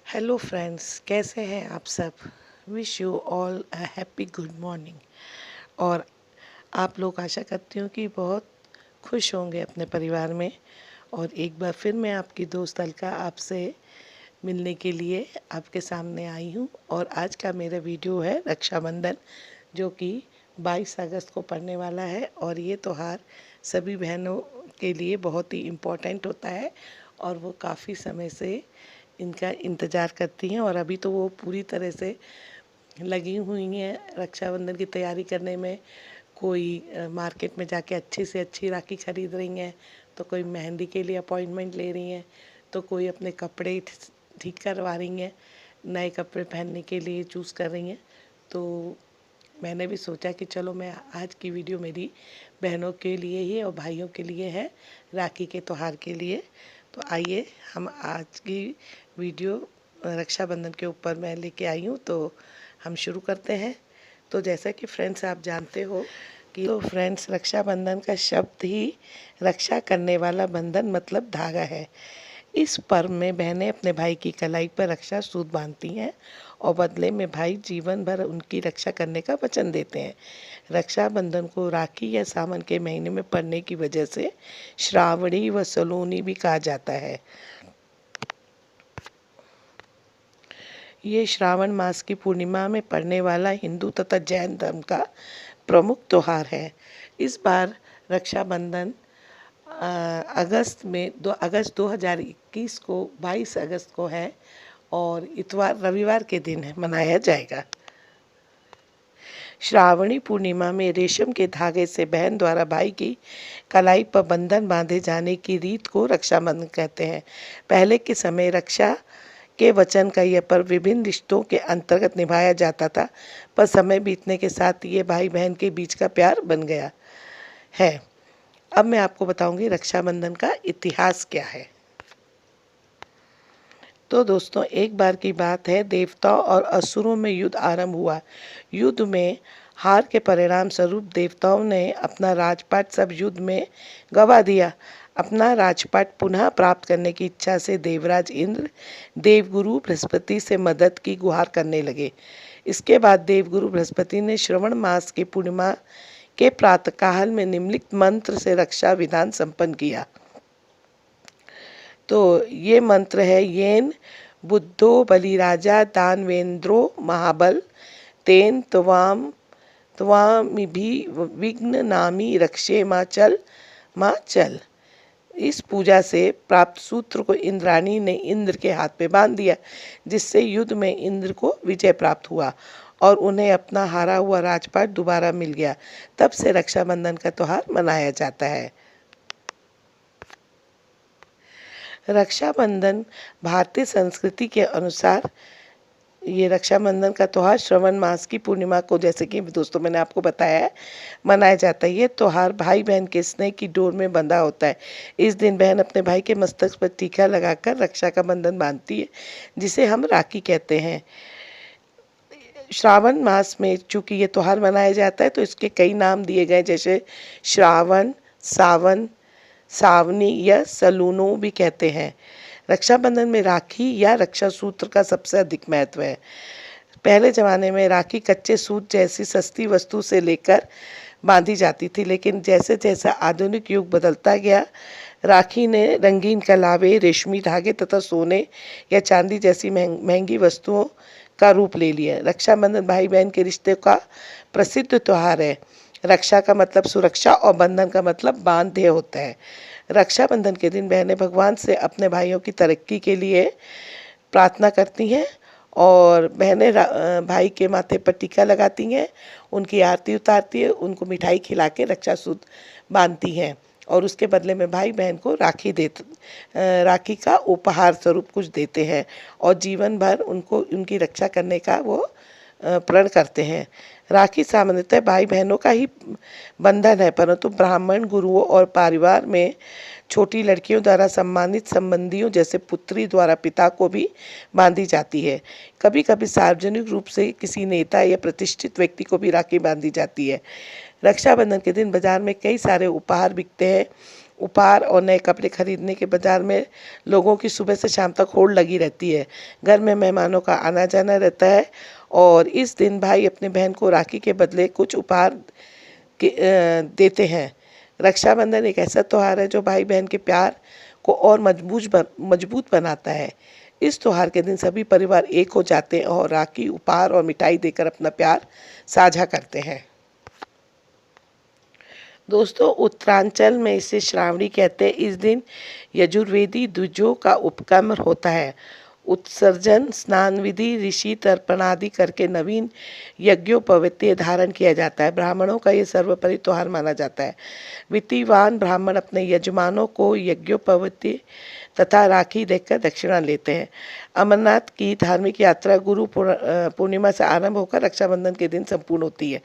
Hello friends, कैसे हैं आप सब। Wish you all a happy good morning. और आप लोग आशा करती हूँ कि बहुत खुश होंगे अपने परिवार में। और एक बार फिर मैं आपकी दोस्त अलका आपसे मिलने के लिए आपके सामने आई हूँ। और आज का मेरा वीडियो है रक्षाबंधन, जो कि 22 अगस्त को पड़ने वाला है। और ये त्यौहार सभी बहनों के लिए बहुत ही इम्पोर्टेंट होता है और वो काफ़ी समय से इनका इंतज़ार करती हैं। और अभी तो वो पूरी तरह से लगी हुई हैं रक्षाबंधन की तैयारी करने में। कोई मार्केट में जाके अच्छी से अच्छी राखी खरीद रही हैं, तो कोई मेहंदी के लिए अपॉइंटमेंट ले रही हैं, तो कोई अपने कपड़े ठीक करवा रही हैं, नए कपड़े पहनने के लिए चूज़ कर रही हैं। तो मैंने भी सोचा कि चलो मैं आज की वीडियो मेरी बहनों के लिए ही और भाइयों के लिए है, राखी के त्यौहार के लिए। तो आइए हम आज की वीडियो रक्षाबंधन के ऊपर मैं लेके आई हूँ, तो हम शुरू करते हैं। तो जैसा कि फ्रेंड्स आप जानते हो कि तो फ्रेंड्स रक्षाबंधन का शब्द ही रक्षा करने वाला बंधन मतलब धागा है। इस पर्व में बहनें अपने भाई की कलाई पर रक्षा सूत्र बांधती हैं और बदले में भाई जीवन भर उनकी रक्षा करने का वचन देते हैं। रक्षाबंधन को राखी या सावन के महीने में पड़ने की वजह से श्रावणी व सलोनी भी कहा जाता है। ये श्रावण मास की पूर्णिमा में पड़ने वाला हिंदू तथा जैन धर्म का प्रमुख त्यौहार है। इस बार रक्षाबंधन अगस्त 2021 को 22 अगस्त को है और इतवार रविवार के दिन मनाया जाएगा। श्रावणी पूर्णिमा में रेशम के धागे से बहन द्वारा भाई की कलाई पर बंधन बांधे जाने की रीत को रक्षाबंधन कहते हैं। पहले के समय रक्षा के वचन का यह पर्व विभिन्न रिश्तों के अंतर्गत निभाया जाता था, पर समय बीतने के साथ ये भाई बहन के बीच का प्यार बन गया है। अब मैं आपको बताऊंगी रक्षाबंधन का इतिहास क्या है। तो दोस्तों, एक बार की बात है, देवताओं और असुरों में युद्ध आरंभ हुआ। युद्ध में हार के परिणाम स्वरूप देवताओं ने अपना राजपाट सब युद्ध में गंवा दिया। अपना राजपाट पुनः प्राप्त करने की इच्छा से देवराज इंद्र देवगुरु बृहस्पति से मदद की गुहार करने लगे। इसके बाद देवगुरु बृहस्पति ने श्रवण मास की पूर्णिमा के प्रातःकाल में निम्नलिखित मंत्र से रक्षा विधान संपन्न किया। तो ये मंत्र है, येन बुद्धो बलिराजा दानवेंद्रो महाबल तेन त्वामिभि विघ्न नामी रक्षे माँ चल। इस पूजा से प्राप्त सूत्र को इंद्राणी ने इंद्र के हाथ में बांध दिया, जिससे युद्ध में इंद्र को विजय प्राप्त हुआ और उन्हें अपना हारा हुआ राजपाट दोबारा मिल गया। तब से रक्षाबंधन का त्यौहार मनाया जाता है। रक्षाबंधन भारतीय संस्कृति के अनुसार ये रक्षाबंधन का त्यौहार श्रवण मास की पूर्णिमा को, जैसे कि दोस्तों मैंने आपको बताया है, मनाया जाता है। ये त्यौहार भाई बहन के स्नेह की डोर में बंधा होता है। इस दिन बहन अपने भाई के मस्तक पर टीका लगाकर रक्षा का बंधन बांधती है, जिसे हम राखी कहते हैं। श्रावण मास में चूँकि ये त्यौहार मनाया जाता है, तो इसके कई नाम दिए गए, जैसे श्रावण, सावन, सावनी या सलूनो भी कहते हैं। रक्षाबंधन में राखी या रक्षा सूत्र का सबसे अधिक महत्व है। पहले ज़माने में राखी कच्चे सूत जैसी सस्ती वस्तु से लेकर बांधी जाती थी, लेकिन जैसे जैसा आधुनिक युग बदलता गया, राखी ने रंगीन कलावे, रेशमी धागे तथा सोने या चांदी जैसी महंगी वस्तुओं का रूप ले लिया। रक्षाबंधन भाई बहन के रिश्ते का प्रसिद्ध त्यौहार है। रक्षा का मतलब सुरक्षा और बंधन का मतलब बांधे होता है। रक्षाबंधन के दिन बहनें भगवान से अपने भाइयों की तरक्की के लिए प्रार्थना करती हैं और बहनें भाई के माथे पर टीका लगाती हैं, उनकी आरती उतारती है, उनको मिठाई खिला के रक्षा सूत्र बांधती हैं और उसके बदले में भाई बहन को राखी का उपहार स्वरूप कुछ देते हैं और जीवन भर उनको उनकी रक्षा करने का वो प्रण करते हैं। राखी सामान्यतः भाई बहनों का ही बंधन है, परंतु ब्राह्मण, गुरुओं और परिवार में छोटी लड़कियों द्वारा सम्मानित संबंधियों जैसे पुत्री द्वारा पिता को भी बांधी जाती है। कभी कभी सार्वजनिक रूप से किसी नेता या प्रतिष्ठित व्यक्ति को भी राखी बांधी जाती है। रक्षाबंधन के दिन बाजार में कई सारे उपहार बिकते हैं। उपहार और नए कपड़े खरीदने के बाजार में लोगों की सुबह से शाम तक होड़ लगी रहती है। घर में मेहमानों का आना जाना रहता है और इस दिन भाई अपने बहन को राखी के बदले कुछ उपहार देते हैं। रक्षाबंधन एक ऐसा त्यौहार है जो भाई बहन के प्यार को और मजबूत बनाता है। इस त्यौहार के दिन सभी परिवार एक हो जाते हैं और राखी, उपहार और मिठाई देकर अपना प्यार साझा करते हैं। दोस्तों, उत्तरांचल में इसे श्रावणी कहते हैं। इस दिन यजुर्वेदी द्विजों का उपक्रम होता है। उत्सर्जन, स्नान विधि, ऋषि तर्पण आदि करके नवीन यज्ञोपवीत धारण किया जाता है। ब्राह्मणों का ये सर्वोपरि त्योहार माना जाता है। वित्तीवान ब्राह्मण अपने यजमानों को यज्ञोपवीत तथा राखी देकर दक्षिणा लेते हैं। अमरनाथ की धार्मिक यात्रा गुरु पूर्णिमा से आरंभ होकर रक्षाबंधन के दिन संपूर्ण होती है।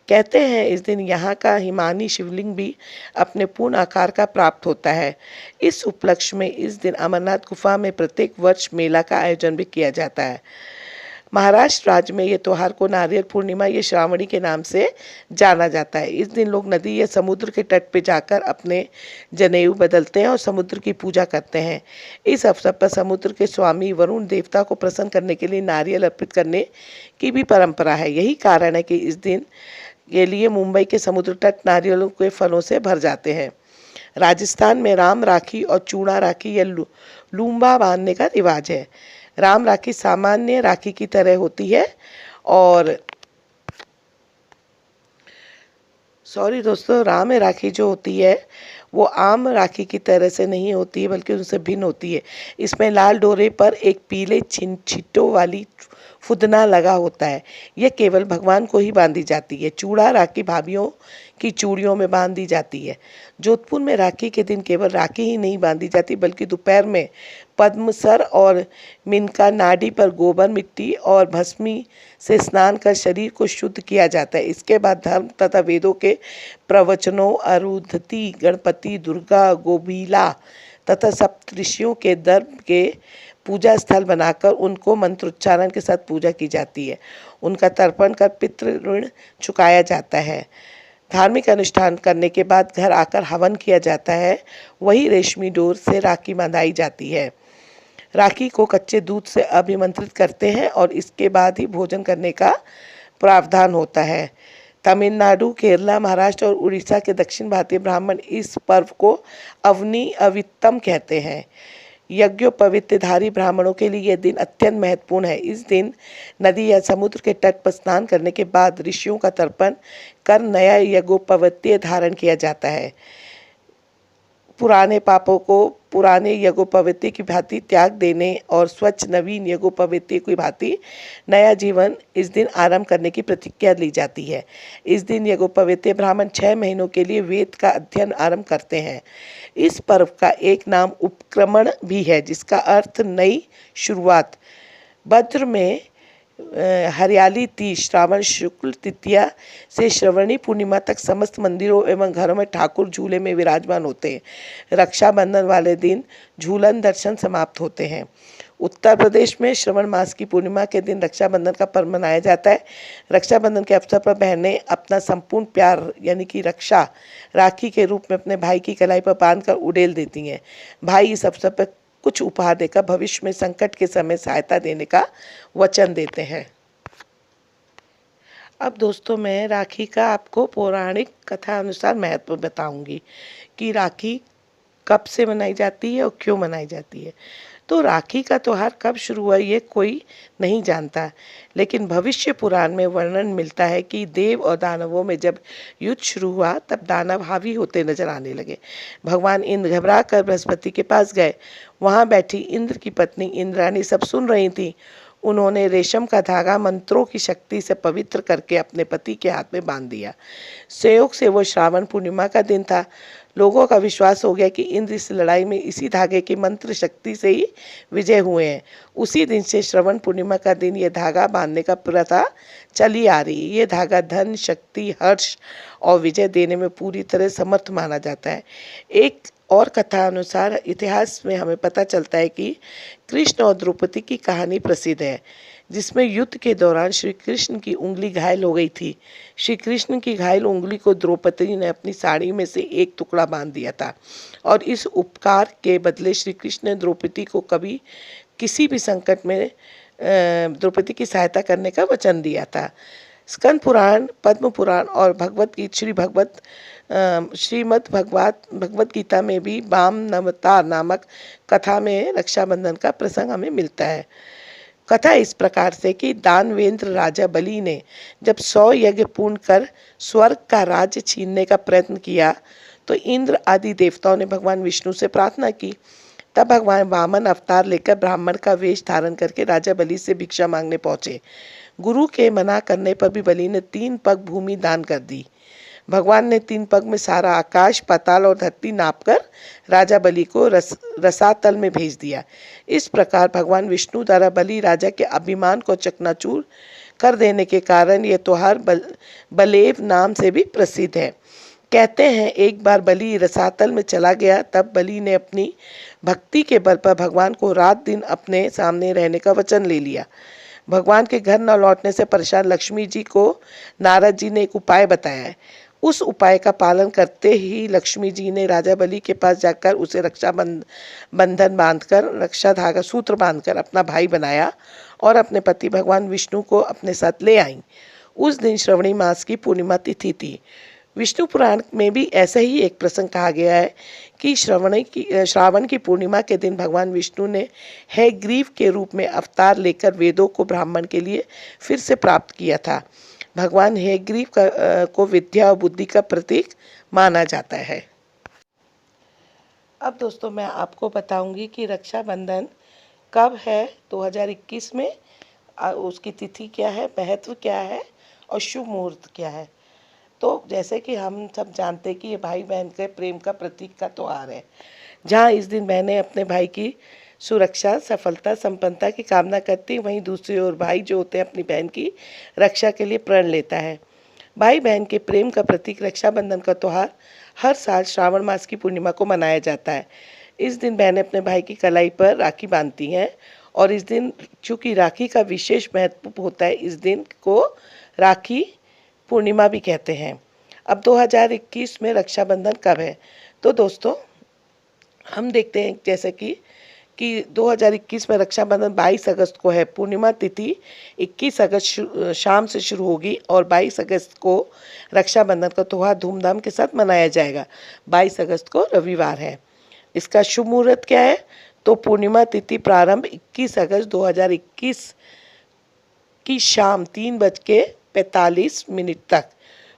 कहते हैं इस दिन यहाँ का हिमानी शिवलिंग भी अपने पूर्ण आकार का प्राप्त होता है। इस उपलक्ष्य में इस दिन अमरनाथ गुफा में प्रत्येक वर्ष मेला का आयोजन भी किया जाता है। महाराष्ट्र राज्य में ये त्यौहार को नारियल पूर्णिमा या श्रावणी के नाम से जाना जाता है। इस दिन लोग नदी या समुद्र के तट पर जाकर अपने जनेऊ बदलते हैं और समुद्र की पूजा करते हैं। इस अवसर पर समुद्र के स्वामी वरुण देवता को प्रसन्न करने के लिए नारियल अर्पित करने की भी परंपरा है। यही कारण है कि इस दिन के लिए मुंबई के समुद्र तट नारियलों के फलों से भर जाते हैं। राजस्थान में राम राखी और चूड़ा राखी या लूम्बा बांधने का रिवाज है। राम राखी सामान्य राखी की तरह होती है और दोस्तों, राम राखी जो होती है वो आम राखी की तरह से नहीं होती है बल्कि उनसे भिन्न होती है। इसमें लाल डोरे पर एक पीले छिटों वाली फुदना लगा होता है। यह केवल भगवान को ही बांधी जाती है। चूड़ा राखी भाभीियों की चूड़ियों में बांधी जाती है। जोधपुर में राखी के दिन केवल राखी ही नहीं बांधी जाती बल्कि दोपहर में पद्मसर और मिनका नाडी पर गोबर, मिट्टी और भस्मी से स्नान कर शरीर को शुद्ध किया जाता है। इसके बाद धर्म तथा वेदों के प्रवचनों, अरुंधति, गणपति, दुर्गा, गोभीला तथा सप्तऋषियों के दर्भ के पूजा स्थल बनाकर उनको मंत्रोच्चारण के साथ पूजा की जाती है। उनका तर्पण कर पितृ ऋण चुकाया जाता है। धार्मिक अनुष्ठान करने के बाद घर आकर हवन किया जाता है। वही रेशमी डोर से राखी बंधाई जाती है। राखी को कच्चे दूध से अभिमंत्रित करते हैं और इसके बाद ही भोजन करने का प्रावधान होता है। तमिलनाडु, केरला, महाराष्ट्र और उड़ीसा के दक्षिण भारतीय ब्राह्मण इस पर्व को अवनी अवित्तम कहते हैं। यज्ञोपवीतधारी ब्राह्मणों के लिए यह दिन अत्यंत महत्वपूर्ण है। इस दिन नदी या समुद्र के तट पर स्नान करने के बाद ऋषियों का तर्पण कर नया यज्ञोपवीत धारण किया जाता है। पुराने पापों को पुराने यज्ञोपवीत की भांति त्याग देने और स्वच्छ नवीन यज्ञोपवीत की भांति नया जीवन इस दिन आरंभ करने की प्रतिज्ञा ली जाती है। इस दिन यज्ञोपवीत ब्राह्मण 6 महीनों के लिए वेद का अध्ययन आरंभ करते हैं। इस पर्व का एक नाम उपक्रमण भी है जिसका अर्थ नई शुरुआत। भद्र में हरियाली तीज, श्रावण शुक्ल तृतीया से श्रवणी पूर्णिमा तक समस्त मंदिरों एवं घरों में ठाकुर झूले में विराजमान होते हैं। रक्षाबंधन वाले दिन झूलन दर्शन समाप्त होते हैं। उत्तर प्रदेश में श्रवण मास की पूर्णिमा के दिन रक्षाबंधन का पर्व मनाया जाता है। रक्षाबंधन के अवसर पर बहनें अपना संपूर्ण प्यार यानी कि रक्षा राखी के रूप में अपने भाई की कलाई पर बांधकर उड़ेल देती हैं। भाई इस अवसर पर कुछ उपहार देकर भविष्य में संकट के समय सहायता देने का वचन देते हैं। अब दोस्तों, मैं राखी का आपको पौराणिक कथा अनुसार महत्व बताऊंगी कि राखी कब से मनाई जाती है और क्यों मनाई जाती है। तो राखी का त्यौहार कब शुरू हुआ ये कोई नहीं जानता, लेकिन भविष्य पुराण में वर्णन मिलता है कि देव और दानवों में जब युद्ध शुरू हुआ तब दानव हावी होते नजर आने लगे। भगवान इंद्र घबरा कर बृहस्पति के पास गए। वहाँ बैठी इंद्र की पत्नी इंद्राणी सब सुन रही थी। उन्होंने रेशम का धागा मंत्रों की शक्ति से पवित्र करके अपने पति के हाथ में बांध दिया। संयोग से वो श्रावण पूर्णिमा का दिन था। लोगों का विश्वास हो गया कि इंद्र इस लड़ाई में इसी धागे की मंत्र शक्ति से ही विजय हुए हैं। उसी दिन से श्रवण पूर्णिमा का दिन ये धागा बांधने का प्रथा चली आ रही है। ये धागा धन, शक्ति, हर्ष और विजय देने में पूरी तरह समर्थ माना जाता है। एक और कथा अनुसार इतिहास में हमें पता चलता है कि कृष्ण और द्रौपदी की कहानी प्रसिद्ध है। जिसमें युद्ध के दौरान श्री कृष्ण की उंगली घायल हो गई थी। श्री कृष्ण की घायल उंगली को द्रौपदी ने अपनी साड़ी में से एक टुकड़ा बांध दिया था और इस उपकार के बदले श्री कृष्ण ने द्रौपदी को कभी किसी भी संकट में द्रौपदी की सहायता करने का वचन दिया था। स्कंद पुराण, पद्म पुराण और श्रीमद् भगवत गीता में भी वाम नवतार नामक कथा में रक्षाबंधन का प्रसंग हमें मिलता है। कथा इस प्रकार से कि दानवेंद्र राजा बलि ने जब 100 यज्ञ पूर्ण कर स्वर्ग का राज्य छीनने का प्रयत्न किया तो इंद्र आदि देवताओं ने भगवान विष्णु से प्रार्थना की। तब भगवान वामन अवतार लेकर ब्राह्मण का वेश धारण करके राजा बलि से भिक्षा मांगने पहुंचे। गुरु के मना करने पर भी बलि ने 3 पग भूमि दान कर दी। भगवान ने 3 पग में सारा आकाश, पाताल और धरती नापकर राजा बलि को रसातल में भेज दिया। इस प्रकार भगवान विष्णु द्वारा बलि राजा के अभिमान को चकनाचूर कर देने के कारण यह त्योहार बलेव नाम से भी प्रसिद्ध है। कहते हैं एक बार बलि रसातल में चला गया, तब बलि ने अपनी भक्ति के बल पर भगवान को रात दिन अपने सामने रहने का वचन ले लिया। भगवान के घर न लौटने से परेशान लक्ष्मी जी को नारद जी ने एक उपाय बताया है। उस उपाय का पालन करते ही लक्ष्मी जी ने राजा बलि के पास जाकर उसे बंधन बांधकर, रक्षा धागा सूत्र बांधकर अपना भाई बनाया और अपने पति भगवान विष्णु को अपने साथ ले आईं। उस दिन श्रावणी मास की पूर्णिमा तिथि थी। विष्णु पुराण में भी ऐसा ही एक प्रसंग कहा गया है कि श्रावण की पूर्णिमा के दिन भगवान विष्णु ने हयग्रीव के रूप में अवतार लेकर वेदों को ब्राह्मण के लिए फिर से प्राप्त किया था। भगवान हयग्रीव को विद्या और बुद्धि का प्रतीक माना जाता है। अब दोस्तों मैं आपको बताऊंगी कि रक्षाबंधन कब है 2021 में, उसकी तिथि क्या है, महत्व क्या है और शुभ मुहूर्त क्या है। तो जैसे कि हम सब जानते हैं कि ये भाई बहन के प्रेम का प्रतीक का त्यौहार है, जहाँ इस दिन बहनें अपने भाई की सुरक्षा, सफलता, संपन्नता की कामना करती, वहीं दूसरी ओर भाई जो होते हैं अपनी बहन की रक्षा के लिए प्रण लेता है। भाई बहन के प्रेम का प्रतीक रक्षाबंधन का त्यौहार हर साल श्रावण मास की पूर्णिमा को मनाया जाता है। इस दिन बहनें अपने भाई की कलाई पर राखी बांधती हैं और इस दिन चूँकि राखी का विशेष महत्व होता है, इस दिन को राखी पूर्णिमा भी कहते हैं। अब 2021 में रक्षाबंधन कब है, तो दोस्तों हम देखते हैं जैसे कि 2021 में रक्षाबंधन 22 अगस्त को है। पूर्णिमा तिथि 21 अगस्त शाम से शुरू होगी और 22 अगस्त को रक्षाबंधन का त्यौहार धूमधाम के साथ मनाया जाएगा। 22 अगस्त को रविवार है। इसका शुभ मुहूर्त क्या है, तो पूर्णिमा तिथि प्रारंभ 21 अगस्त 2021 की शाम 3:45 तक।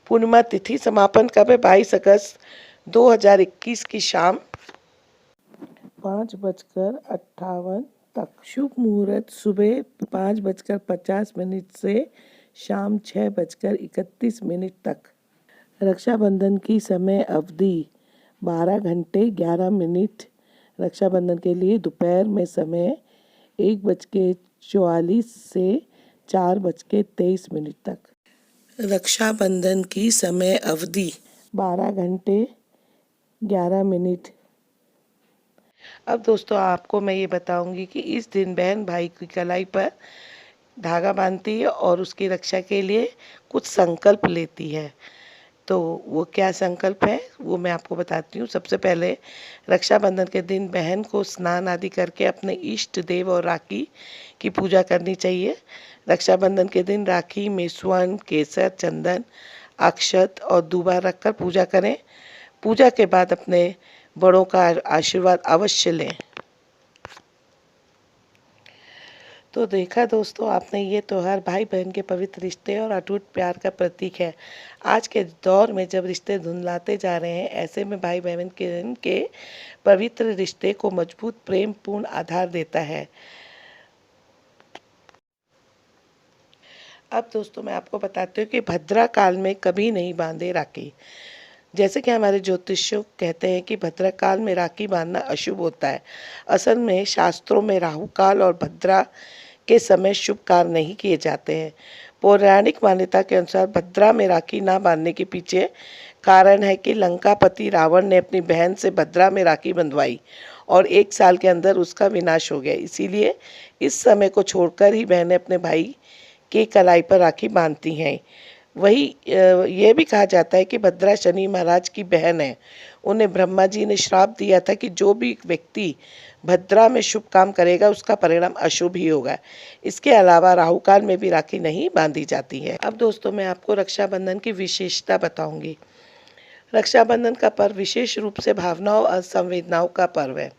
पूर्णिमा तिथि समापन कब है, 22 अगस्त 2021 की शाम 5:58 तक। शुभ मुहूर्त सुबह 5:50 से शाम 6:31 तक। रक्षाबंधन की समय अवधि 12 घंटे 11 मिनट। रक्षाबंधन के लिए दोपहर में समय 1:44 से 4:23 तक। रक्षाबंधन की समय अवधि 12 घंटे 11 मिनट। अब दोस्तों आपको मैं ये बताऊंगी कि इस दिन बहन भाई की कलाई पर धागा बांधती है और उसकी रक्षा के लिए कुछ संकल्प लेती है। तो वो क्या संकल्प है वो मैं आपको बताती हूँ। सबसे पहले रक्षाबंधन के दिन बहन को स्नान आदि करके अपने इष्ट देव और राखी की पूजा करनी चाहिए। रक्षाबंधन के दिन राखी में स्वर्ण, केसर, चंदन, अक्षत और दूबा रखकर पूजा करें। पूजा के बाद अपने बड़ों का आशीर्वाद अवश्य लें। तो देखा दोस्तों आपने, ये त्यौहार भाई बहन के पवित्र रिश्ते और अटूट प्यार का प्रतीक है। आज के दौर में जब रिश्ते धुंधलाते जा रहे हैं, ऐसे में भाई बहन के पवित्र रिश्ते को मजबूत प्रेम पूर्ण आधार देता है। अब दोस्तों मैं आपको बताती हूँ कि भद्रा काल में कभी नहीं बांधे राखी। जैसे कि हमारे ज्योतिषी कहते हैं कि भद्रा काल में राखी बांधना अशुभ होता है। असल में शास्त्रों में राहु काल और भद्रा के समय शुभ कार्य नहीं किए जाते हैं। पौराणिक मान्यता के अनुसार भद्रा में राखी ना बांधने के पीछे कारण है कि लंकापति रावण ने अपनी बहन से भद्रा में राखी बंधवाई और 1 साल के अंदर उसका विनाश हो गया। इसीलिए इस समय को छोड़कर ही बहनें अपने भाई के कलाई पर राखी बांधती हैं। वही ये भी कहा जाता है कि भद्रा शनि महाराज की बहन है। उन्हें ब्रह्मा जी ने श्राप दिया था कि जो भी व्यक्ति भद्रा में शुभ काम करेगा उसका परिणाम अशुभ ही होगा। इसके अलावा राहु काल में भी राखी नहीं बांधी जाती है। अब दोस्तों मैं आपको रक्षाबंधन की विशेषता बताऊंगी। रक्षाबंधन का पर्व विशेष रूप से भावनाओं और संवेदनाओं का पर्व है।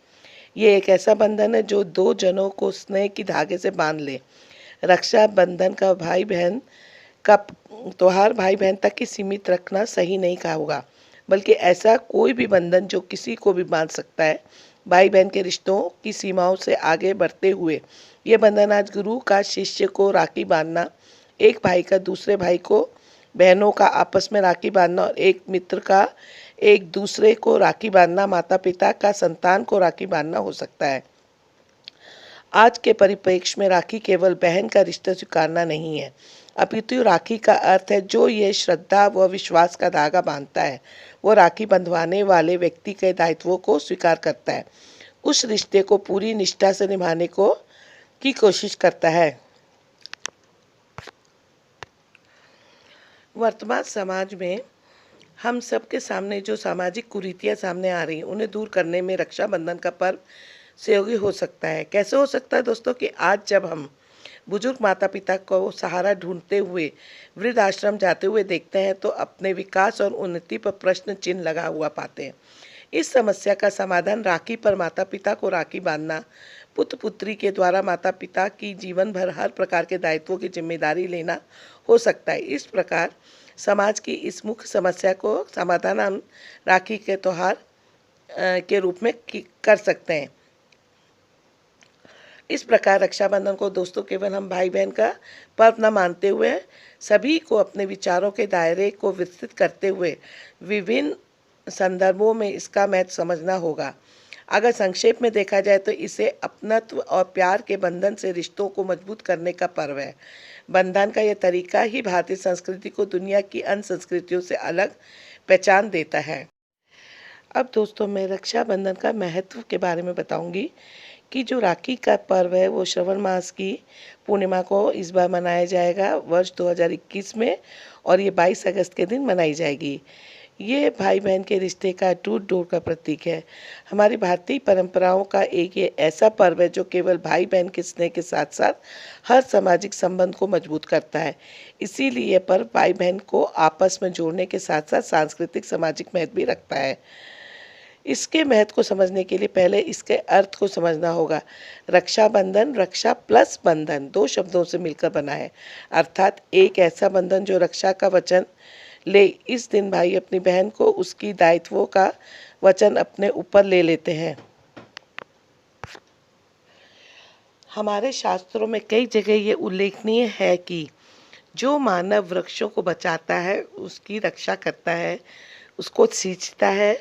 ये एक ऐसा बंधन है जो दो जनों को स्नेह की धागे से बांध ले। रक्षाबंधन का भाई बहन का त्योहार भाई बहन तक ही सीमित रखना सही नहीं कहा होगा, बल्कि ऐसा कोई भी बंधन जो किसी को भी बांध सकता है। भाई बहन के रिश्तों की सीमाओं से आगे बढ़ते हुए ये बंधन आज गुरु का शिष्य को राखी बांधना, एक भाई का दूसरे भाई को, बहनों का आपस में राखी बांधना और एक मित्र का एक दूसरे को राखी बांधना, माता पिता का संतान को राखी बांधना हो सकता है। आज के परिप्रेक्ष्य में राखी केवल बहन का रिश्ता स्वीकारना नहीं है, अपितु राखी का अर्थ है जो ये श्रद्धा व विश्वास का धागा बांधता है वो राखी बंधवाने वाले व्यक्ति के दायित्वों को स्वीकार करता है, उस रिश्ते को पूरी निष्ठा से निभाने की कोशिश करता है। वर्तमान समाज में हम सबके सामने जो सामाजिक कुरीतियाँ सामने आ रही हैं उन्हें दूर करने में रक्षाबंधन का पर्व सहयोगी हो सकता है। कैसे हो सकता है दोस्तों कि आज जब हम बुजुर्ग माता पिता को सहारा ढूंढते हुए वृद्ध आश्रम जाते हुए देखते हैं तो अपने विकास और उन्नति पर प्रश्न चिन्ह लगा हुआ पाते हैं। इस समस्या का समाधान राखी पर माता पिता को राखी बांधना, पुत्र पुत्री के द्वारा माता पिता की जीवन भर हर प्रकार के दायित्वों की जिम्मेदारी लेना हो सकता है। इस प्रकार समाज की इस मुख्य समस्या को समाधान हम राखी के त्यौहार के रूप में कर सकते हैं। इस प्रकार रक्षाबंधन को दोस्तों केवल हम भाई बहन का पर्व न मानते हुए सभी को अपने विचारों के दायरे को विस्तृत करते हुए विभिन्न संदर्भों में इसका महत्व समझना होगा। अगर संक्षेप में देखा जाए तो इसे अपनत्व और प्यार के बंधन से रिश्तों को मजबूत करने का पर्व है। बंधन का यह तरीका ही भारतीय संस्कृति को दुनिया की अन्य संस्कृतियों से अलग पहचान देता है। अब दोस्तों मैं रक्षाबंधन का महत्व के बारे में बताऊंगी कि जो राखी का पर्व है वो श्रवण मास की पूर्णिमा को इस बार मनाया जाएगा वर्ष 2021 में, और ये 22 अगस्त के दिन मनाई जाएगी। ये भाई बहन के रिश्ते का टूट जोड़ का प्रतीक है। हमारी भारतीय परंपराओं का एक ये ऐसा पर्व है जो केवल भाई बहन के स्नेह के साथ साथ हर सामाजिक संबंध को मजबूत करता है। इसीलिए ये पर्व भाई बहन को आपस में जोड़ने के साथ साथ सांस्कृतिक सामाजिक महत्व भी रखता है। इसके महत्व को समझने के लिए पहले इसके अर्थ को समझना होगा। रक्षाबंधन रक्षा प्लस बंधन दो शब्दों से मिलकर बना है, अर्थात एक ऐसा बंधन जो रक्षा का वचन ले। इस दिन भाई अपनी बहन को उसकी दायित्वों का वचन अपने ऊपर ले लेते हैं। हमारे शास्त्रों में कई जगह ये उल्लेखनीय है कि जो मानव वृक्षों को बचाता है, उसकी रक्षा करता है, उसको सींचता है,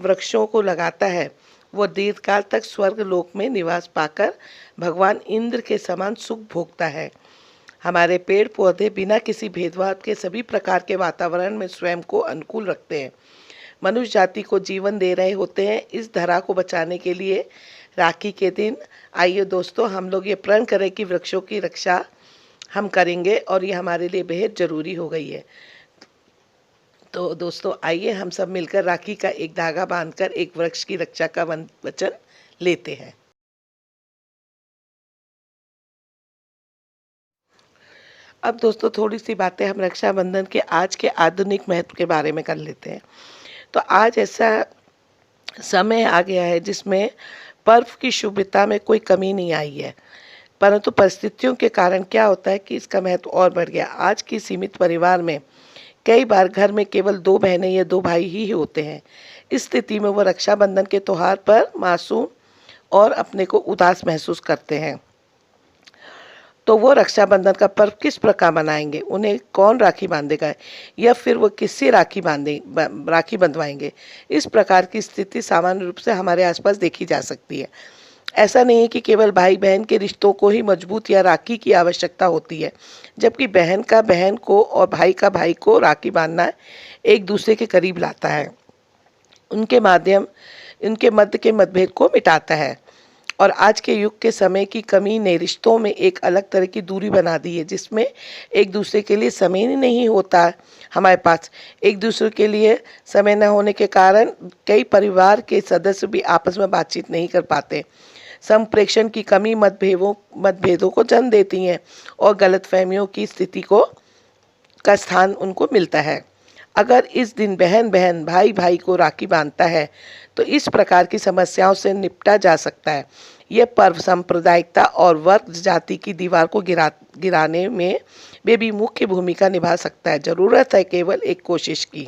वृक्षों को लगाता है, वो दीर्घकाल तक स्वर्ग लोक में निवास पाकर भगवान इंद्र के समान सुख भोगता है। हमारे पेड़ पौधे बिना किसी भेदभाव के सभी प्रकार के वातावरण में स्वयं को अनुकूल रखते हैं, मनुष्य जाति को जीवन दे रहे होते हैं। इस धरा को बचाने के लिए राखी के दिन आइए दोस्तों हम लोग ये प्रण करें कि वृक्षों की रक्षा हम करेंगे, और ये हमारे लिए बेहद ज़रूरी हो गई है। तो दोस्तों आइए हम सब मिलकर राखी का एक धागा बांधकर एक वृक्ष की रक्षा का वचन लेते हैं। अब दोस्तों थोड़ी सी बातें हम रक्षाबंधन के आज के आधुनिक महत्व के बारे में कर लेते हैं। तो आज ऐसा समय आ गया है जिसमें पर्व की शुभता में कोई कमी नहीं आई है, परंतु परिस्थितियों के कारण क्या होता है कि इसका महत्व और बढ़ गया। आज की सीमित परिवार में कई बार घर में केवल 2 बहनें या 2 भाई ही होते हैं। इस स्थिति में वो रक्षाबंधन के त्यौहार पर मासूम और अपने को उदास महसूस करते हैं। तो वो रक्षाबंधन का पर्व किस प्रकार मनाएंगे, उन्हें कौन राखी बांधेगा या फिर वो किससे राखी बंधवाएंगे। इस प्रकार की स्थिति सामान्य रूप से हमारे आसपास देखी जा सकती है। ऐसा नहीं है कि केवल भाई बहन के रिश्तों को ही मजबूत या राखी की आवश्यकता होती है, जबकि बहन का बहन को और भाई का भाई को राखी बांधना एक दूसरे के करीब लाता है। उनके माध्यम इनके मध्य के मतभेद को मिटाता है। और आज के युग के समय की कमी ने रिश्तों में एक अलग तरह की दूरी बना दी है, जिसमें एक दूसरे के लिए समय ही नहीं होता हमारे पास। एक दूसरे के लिए समय न होने के कारण कई परिवार के सदस्य भी आपस में बातचीत नहीं कर पाते। संप्रेषण की कमी मतभेदों को जन्म देती हैं और गलतफहमियों की स्थिति का स्थान उनको मिलता है। अगर इस दिन बहन बहन भाई भाई को राखी बांधता है तो इस प्रकार की समस्याओं से निपटा जा सकता है। यह पर्व सांप्रदायिकता और वर्ग जाति की दीवार को गिराने में भी मुख्य भूमिका निभा सकता है। ज़रूरत है केवल एक कोशिश की।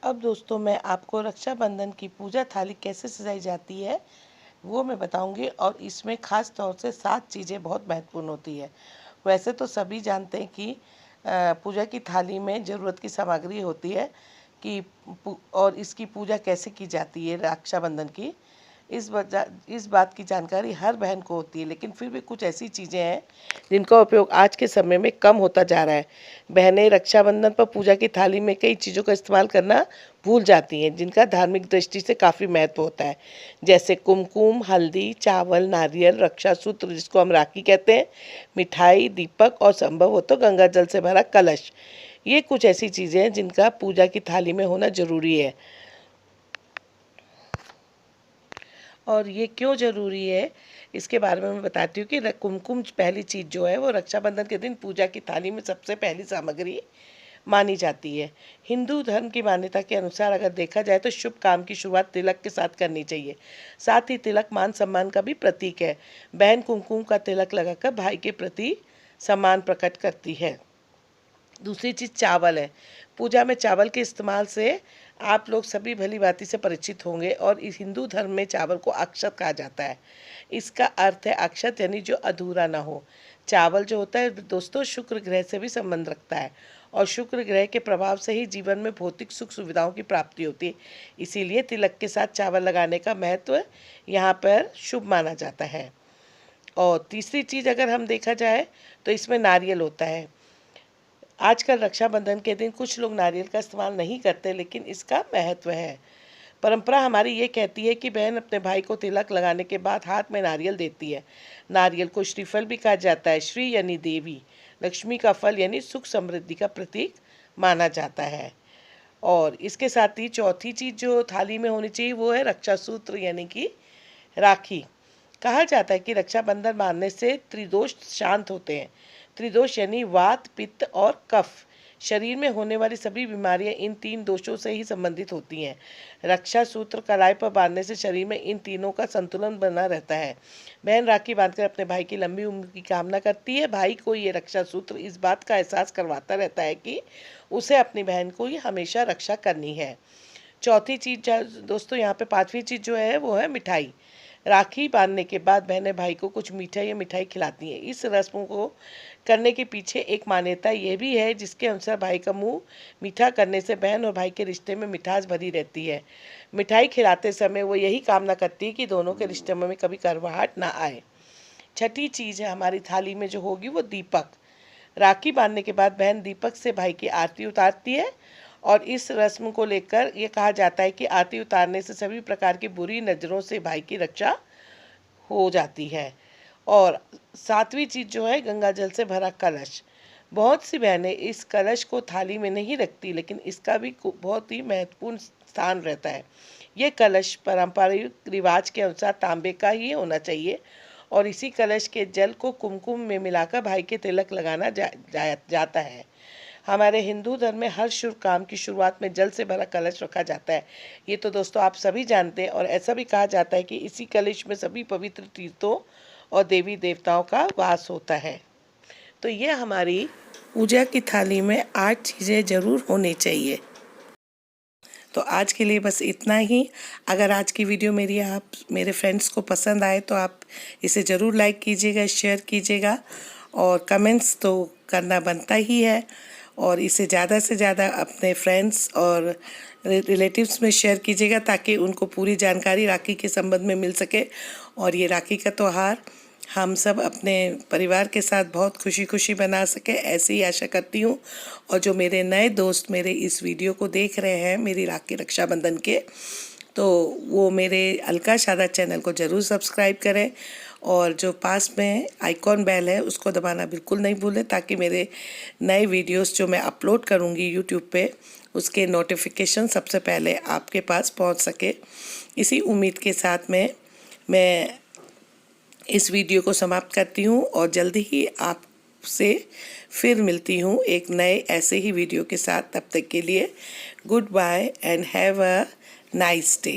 अब दोस्तों, मैं आपको रक्षाबंधन की पूजा थाली कैसे सजाई जाती है वो मैं बताऊंगी, और इसमें ख़ास तौर से 7 चीज़ें बहुत महत्वपूर्ण होती है। वैसे तो सभी जानते हैं कि पूजा की थाली में ज़रूरत की सामग्री होती है कि और इसकी पूजा कैसे की जाती है रक्षाबंधन की, इस बात की जानकारी हर बहन को होती है, लेकिन फिर भी कुछ ऐसी चीज़ें हैं जिनका उपयोग आज के समय में कम होता जा रहा है। बहनें रक्षाबंधन पर पूजा की थाली में कई चीज़ों का इस्तेमाल करना भूल जाती हैं, जिनका धार्मिक दृष्टि से काफ़ी महत्व होता है, जैसे कुमकुम, हल्दी, चावल, नारियल, रक्षा सूत्र जिसको हम राखी कहते हैं, मिठाई, दीपक और संभव हो तो गंगा जल से भरा कलश। ये कुछ ऐसी चीज़ें हैं जिनका पूजा की थाली में होना ज़रूरी है। और ये क्यों ज़रूरी है इसके बारे में मैं बताती हूँ कि कुमकुम पहली चीज़ जो है वो रक्षाबंधन के दिन पूजा की थाली में सबसे पहली सामग्री मानी जाती है। हिंदू धर्म की मान्यता के अनुसार अगर देखा जाए तो शुभ काम की शुरुआत तिलक के साथ करनी चाहिए। साथ ही तिलक मान सम्मान का भी प्रतीक है। बहन कुमकुम का तिलक लगाकर भाई के प्रति सम्मान प्रकट करती है। दूसरी चीज़ चावल है। पूजा में चावल के इस्तेमाल से आप लोग सभी भली भांति से परिचित होंगे, और इस हिंदू धर्म में चावल को अक्षत कहा जाता है। इसका अर्थ है अक्षत, यानी जो अधूरा ना हो। चावल जो होता है दोस्तों शुक्र ग्रह से भी संबंध रखता है, और शुक्र ग्रह के प्रभाव से ही जीवन में भौतिक सुख सुविधाओं की प्राप्ति होती है। इसीलिए तिलक के साथ चावल लगाने का महत्व यहाँ पर शुभ माना जाता है। और तीसरी चीज़ अगर हम देखा जाए तो इसमें नारियल होता है। आजकल रक्षाबंधन के दिन कुछ लोग नारियल का इस्तेमाल नहीं करते, लेकिन इसका महत्व है। परंपरा हमारी ये कहती है कि बहन अपने भाई को तिलक लगाने के बाद हाथ में नारियल देती है। नारियल को श्रीफल भी कहा जाता है। श्री यानी देवी, लक्ष्मी का फल यानी सुख समृद्धि का प्रतीक माना जाता है। और इसके साथ ही चौथी चीज़ जो थाली में होनी चाहिए वो है रक्षा सूत्र यानी कि राखी। कहा जाता है कि रक्षाबंधन बांधने से त्रिदोष शांत होते हैं। त्रिदोष यानी वात, पित्त और कफ। शरीर में होने वाली सभी बीमारियां इन 3 दोषों से ही संबंधित होती हैं। रक्षा सूत्र कलाई पर बांधने से शरीर में इन तीनों का संतुलन बना रहता है। बहन राखी बांधकर अपने भाई की लंबी उम्र की कामना करती है। भाई को ये रक्षा सूत्र इस बात का एहसास करवाता रहता है कि उसे अपनी बहन को ही हमेशा रक्षा करनी है। चौथी चीज़ दोस्तों, यहाँ पे पांचवी चीज़ जो है वो है मिठाई। राखी बांधने के बाद बहनें भाई को कुछ मीठा या मिठाई खिलाती हैं। इस रस्म को करने के पीछे एक मान्यता ये भी है, जिसके अनुसार भाई का मुंह मीठा करने से बहन और भाई के रिश्ते में मिठास भरी रहती है। मिठाई खिलाते समय वो यही कामना करती है कि दोनों के रिश्ते में कभी कड़वाहट ना आए। छठी चीज़ है हमारी थाली में जो होगी वो दीपक। राखी बांधने के बाद बहन दीपक से भाई की आरती उतारती है, और इस रस्म को लेकर ये कहा जाता है कि आरती उतारने से सभी प्रकार की बुरी नज़रों से भाई की रक्षा हो जाती है। और सातवीं चीज़ जो है गंगा जल से भरा कलश। बहुत सी बहनें इस कलश को थाली में नहीं रखती, लेकिन इसका भी बहुत ही महत्वपूर्ण स्थान रहता है। ये कलश पारंपरिक रिवाज के अनुसार तांबे का ही होना चाहिए, और इसी कलश के जल को कुमकुम में मिलाकर भाई के तिलक लगाना जाता है। हमारे हिंदू धर्म में हर शुभ काम की शुरुआत में जल से भरा कलश रखा जाता है। ये तो दोस्तों आप सभी जानते हैं, और ऐसा भी कहा जाता है कि इसी कलश में सभी पवित्र तीर्थों और देवी देवताओं का वास होता है। तो ये हमारी पूजा की थाली में 8 चीज़ें ज़रूर होनी चाहिए। तो आज के लिए बस इतना ही। अगर आज की वीडियो मेरे फ्रेंड्स को पसंद आए तो आप इसे ज़रूर लाइक कीजिएगा, शेयर कीजिएगा, और कमेंट्स तो करना बनता ही है। और इसे ज़्यादा से ज़्यादा अपने फ्रेंड्स और रिलेटिव्स में शेयर कीजिएगा, ताकि उनको पूरी जानकारी राखी के संबंध में मिल सके। और ये राखी का त्यौहार हम सब अपने परिवार के साथ बहुत खुशी खुशी बना सके, ऐसी ही आशा करती हूँ। और जो मेरे नए दोस्त मेरे इस वीडियो को देख रहे हैं मेरी राखी रक्षाबंधन के, तो वो मेरे अलका शादा चैनल को ज़रूर सब्सक्राइब करें और जो पास में आइकॉन बेल है उसको दबाना बिल्कुल नहीं भूलें, ताकि मेरे नए वीडियोस जो मैं अपलोड करूँगी यूट्यूब पे उसके नोटिफिकेशन सबसे पहले आपके पास पहुँच सके। इसी उम्मीद के साथ में मैं इस वीडियो को समाप्त करती हूँ और जल्दी ही आपसे फिर मिलती हूँ एक नए ऐसे ही वीडियो के साथ। तब तक के लिए goodbye and have a nice day.